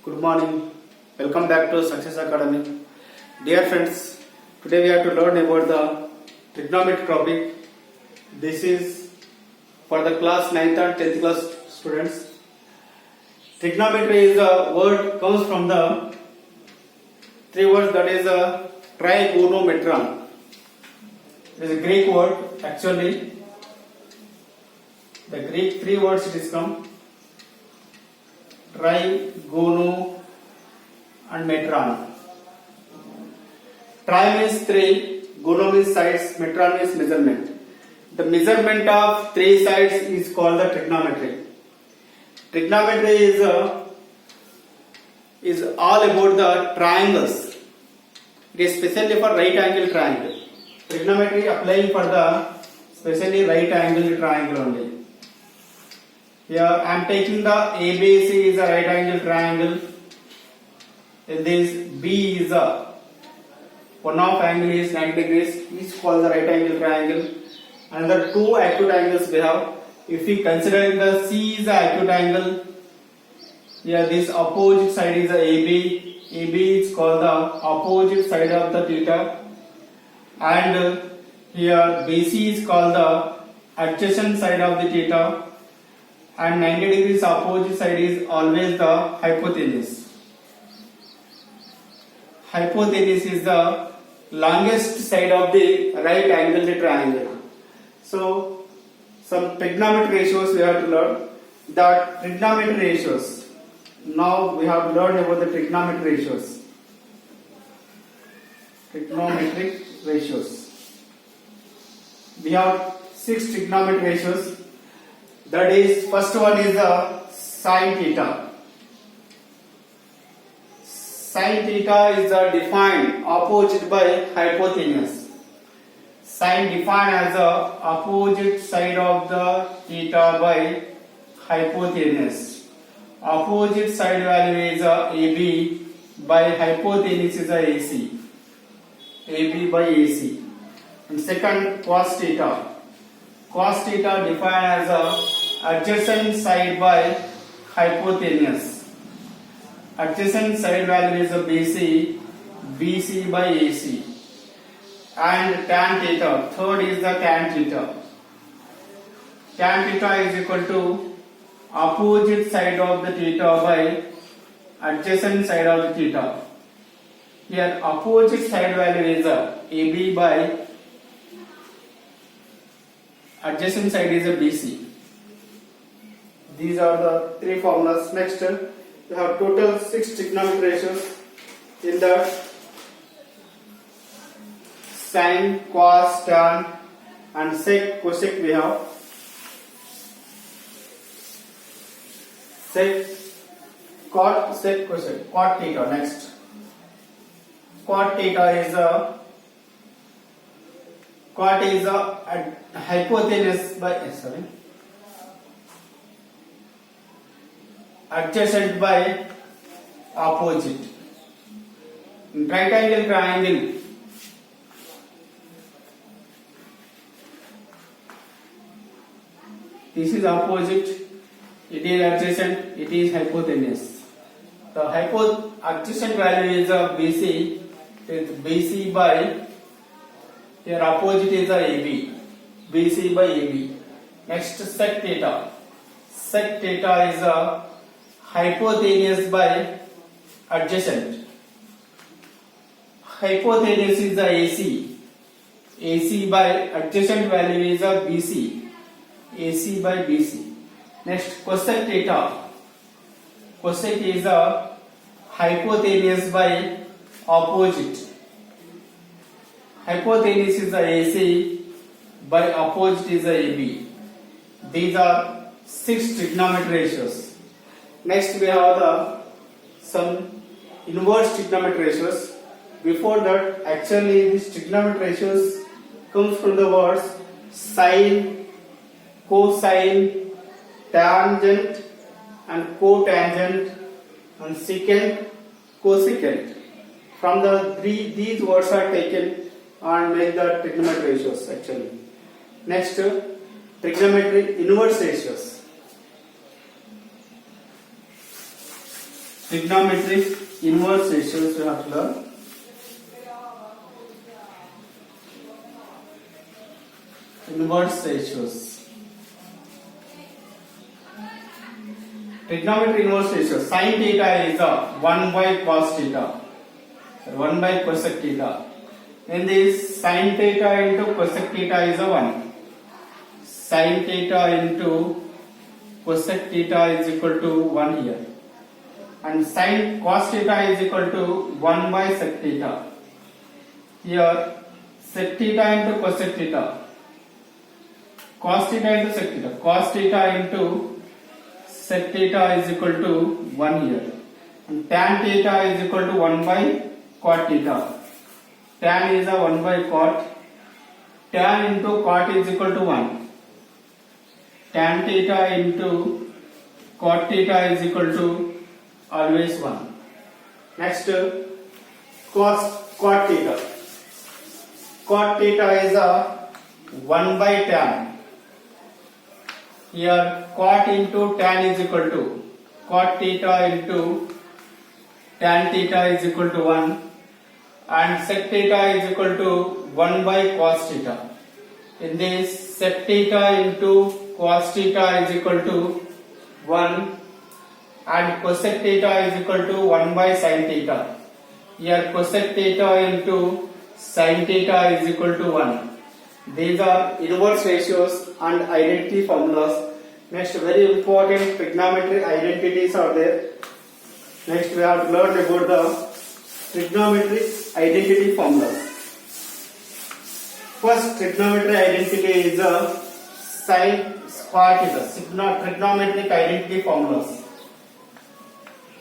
Good morning. Welcome back to Success Academy. Dear friends, today we have to learn about the trigonometry topic. This is for the class 9th and 10th class students. Trigonometry is a word comes from the three words, that is a trigonometron. It is a Greek word actually. The Greek three words it is come. Trigono and metron. Tri means three, gono means sides, metron means measurement. The measurement of three sides is called the trigonometry. Trigonometry is all about the triangles. It is specially for right angle triangle. Trigonometry applying for the specially right angle triangle only. Here I am taking the ABC is a right angle triangle. And this B is a one of angle is 90 degrees. Is called the right angle triangle. Another two acute angles we have. If we consider the C is a acute angle, here this opposite side is a AB. AB is called the opposite side of the theta. And here BC is called the adjacent side of the theta. And 90 degrees opposite side is always the hypotenuse. Hypotenuse is the longest side of the right angled triangle. So, some trigonometry ratios we have to learn. The trigonometry ratios. Now we have to learn about the trigonometry ratios. Trigonometric ratios. We have 6 trigonometric ratios. That is, first one is the sine theta. Sine theta is defined opposite by hypotenuse. Sine defined as the opposite side of the theta by hypotenuse. Opposite side value is AB by hypotenuse is AC. AB by AC. And second, cos theta. Cos theta defined as a adjacent side by hypotenuse. Adjacent side value is a BC, BC by AC. And tan theta, third is the tan theta. Tan theta is equal to opposite side of the theta by adjacent side of the theta. Here opposite side value is AB by adjacent side is a BC. These are the three formulas. Next, we have total 6 trigonometry ratios. In that, sine, cos, tan, and sec, cosec we have. Sec, cot, sec, cosec. Cot theta. Next, cot theta is a cot is a hypotenuse by adjacent by opposite. In right angle triangle, this is opposite, it is adjacent, it is hypotenuse. The adjacent value is BC, is BC by, here opposite is AB, BC by AB. Next, sec theta. Sec theta is a hypotenuse by adjacent. Hypotenuse is the AC. AC by adjacent value is a BC. AC by BC. Next, cosec theta. Cosec is a hypotenuse by opposite. Hypotenuse is the AC by opposite is the AB. These are 6 trigonometry ratios. Next we have some inverse trigonometry ratios. Before that, actually these trigonometry ratios comes from the words sine, cosine, tangent and cotangent and secant, cosecant. From the these words are taken and make the trigonometry ratios actually. Next, trigonometry inverse ratios. Trigonometric inverse ratios we have to learn. Inverse ratios. Trigonometric inverse ratio. Sin theta is 1 by cos theta. 1 by cosec theta. In this, sin theta into cosec theta is 1. Sin theta into cosec theta is equal to 1 here. And sin cos theta is equal to 1 by sec theta. Here, sec theta into cosec theta. Cos theta into sec theta. Cos theta into sec theta is equal to 1 here. And tan theta is equal to 1 by cot theta. Tan is a 1 by cot. Tan into cot is equal to 1. Tan theta into cot theta is equal to always 1. Next, cot theta. Cot theta is a 1 by tan. Here cot into tan is equal to cot theta into tan theta is equal to 1, and sec theta is equal to 1 by cos theta. In this, sec theta into cos theta is equal to 1 and cosec theta is equal to 1 by sin theta. Here cosec theta into sin theta is equal to 1. These are inverse ratios and identity formulas. Next, very important trigonometric identities are there. Next, we have to learn about the trigonometric identity formulas. First trigonometric identity is a sin square theta. Trigonometric identity formulas.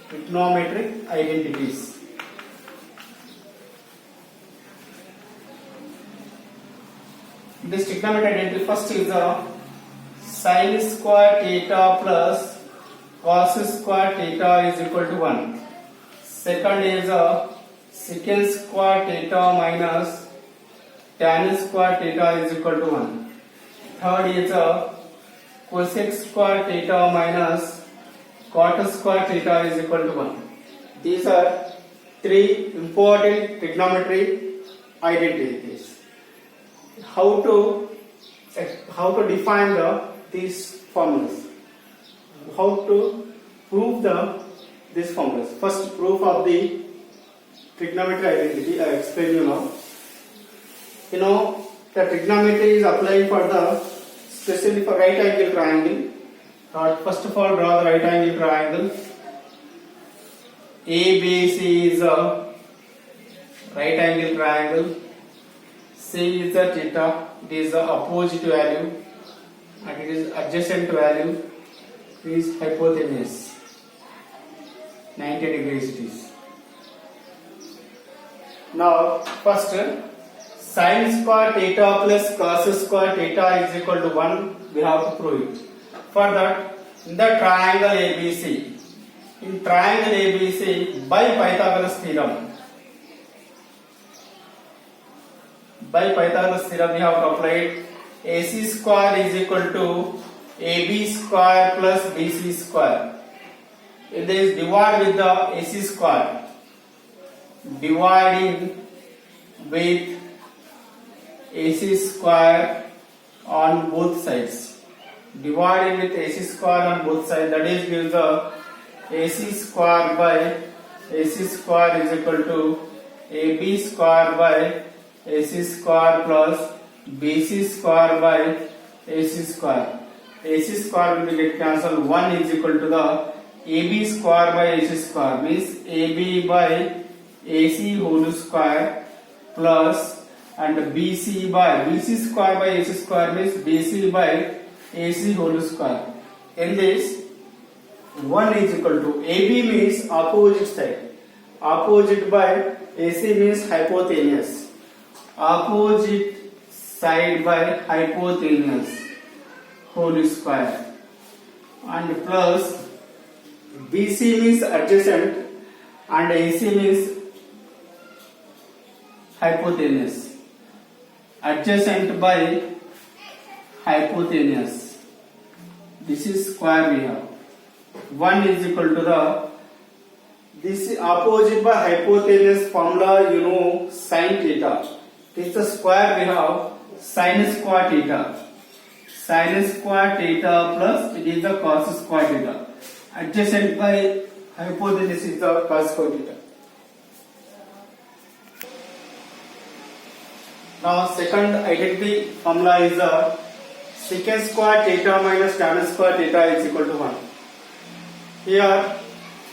Trigonometric identities. This trigonometric identity first is a sin square theta plus cos square theta is equal to 1. Second is a secant square theta minus tan square theta is equal to 1. Third is a cosec square theta minus cot square theta is equal to 1. These are three important trigonometry identities. How to define these formulas? How to prove these formulas? First, proof of the trigonometry identity. I explain you now. You know the trigonometry is applying for especially for right angle triangle. First of all, draw the right angle triangle. ABC is a right angle triangle. C is the theta. It is the opposite value, and it is adjacent value. It is hypotenuse. 90 degrees it is. Now, first, sin square theta plus cos square theta is equal to 1. We have to prove it. For that, in the triangle ABC, by Pythagoras theorem, we have to apply it. AC square is equal to AB square plus BC square. If there is divide with the AC square, dividing with AC square on both sides. Dividing with AC square on both sides, that is gives the AC square by AC square is equal to AB square by AC square plus BC square by AC square. AC square will get cancelled. 1 is equal to the AB square by AC square, means AB by AC whole square plus and BC square by AC square means BC by AC whole square. In this, 1 is equal to AB means opposite side. Opposite by AC means hypotenuse. Opposite side by hypotenuse whole square, and plus BC means adjacent and AC means hypotenuse. Adjacent by hypotenuse. This is square we have. 1 is equal to the This is opposite by hypotenuse formula, you know, sin theta. This is the square we have sin square theta. Sin square theta plus it is the cos square theta. Adjacent by hypotenuse is the cos square theta. Now second identity formula is the secant square theta minus tan square theta is equal to 1. Here,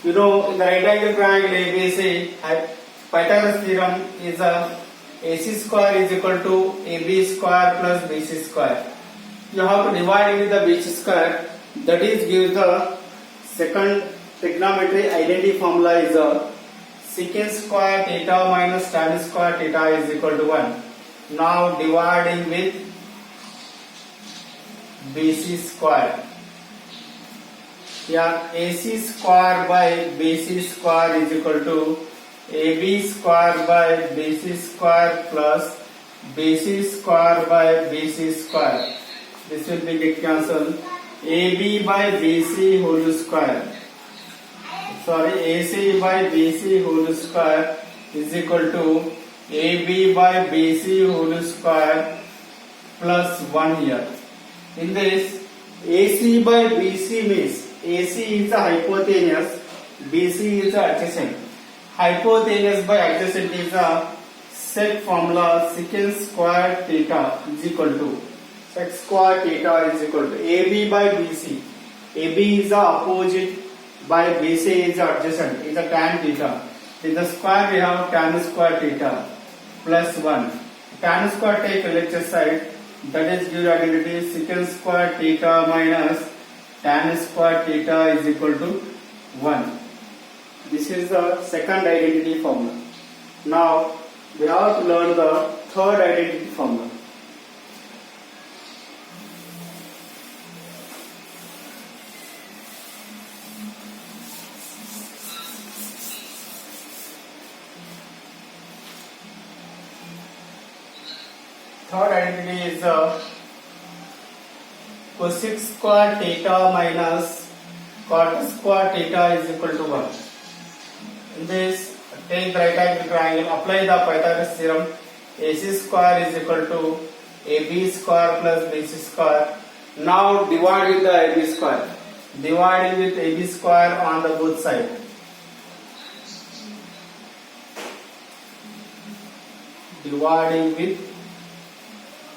you know, in the right angle triangle ABC, Pythagoras theorem is AC square is equal to AB square plus BC square. You have to divide with the BC square. That is gives the second trigonometry identity formula is secant square theta minus tan square theta is equal to 1. Now dividing with BC square. Here AC square by BC square is equal to AB square by BC square plus BC square by BC square. This will be get cancelled. AB by BC whole square. Sorry, AC by BC whole square is equal to AB by BC whole square plus 1 here. In this, AC by BC means AC is the hypotenuse, BC is the adjacent. Hypotenuse by adjacent is a set formula secant square theta is equal to sec square theta is equal to AB by BC. AB is the opposite by BC is the adjacent, is the tan theta. In the square we have tan square theta plus 1. Tan square take LHS side, that is give identity secant square theta minus tan square theta is equal to 1. This is the second identity formula. Now we have to learn the third identity formula. Third identity is cosec square theta minus cot square theta is equal to 1. In this, take the right angle triangle, apply the Pythagoras theorem. AC square is equal to AB square plus BC square. Now divide with the AB square. Dividing with AB square on the both sides. Dividing with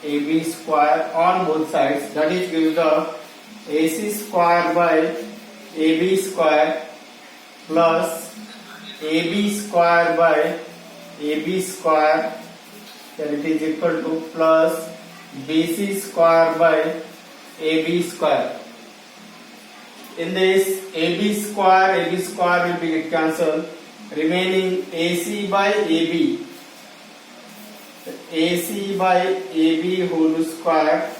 AB square on both sides, that is give the AC square by AB square plus AB square by AB square, that it is equal to plus BC square by AB square. In this, AB square will be cancelled, remaining AC by AB. AC by AB whole square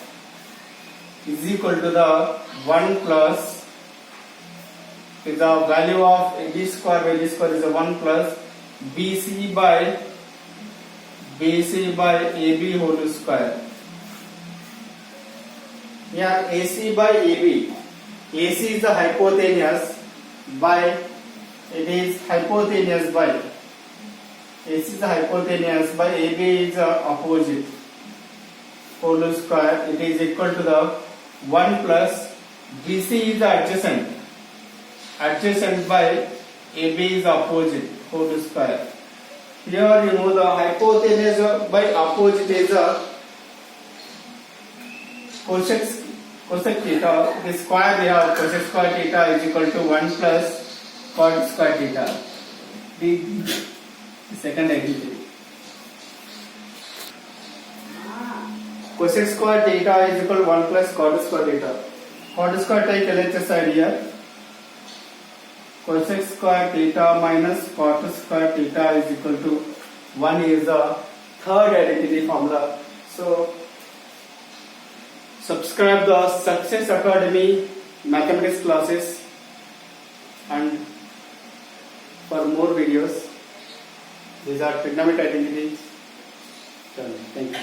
is equal to the 1 plus the value of AB square is a 1 plus BC by AB whole square. Here AC by AB. AC is the hypotenuse by AC is the hypotenuse by AB is the opposite whole square. It is equal to the 1 plus BC is the adjacent by AB is opposite whole square. Here you know the hypotenuse by opposite is a cosec theta. The square we have cosec square theta is equal to 1 plus cot square theta. The second identity. Cosec square theta is equal to 1 plus cot square theta. Cot square take LHS side here. Cosec square theta minus cot square theta is equal to 1 is the third identity formula. So subscribe the Success Academy mathematics classes and for more videos. These are trigonometric identities. Thank you.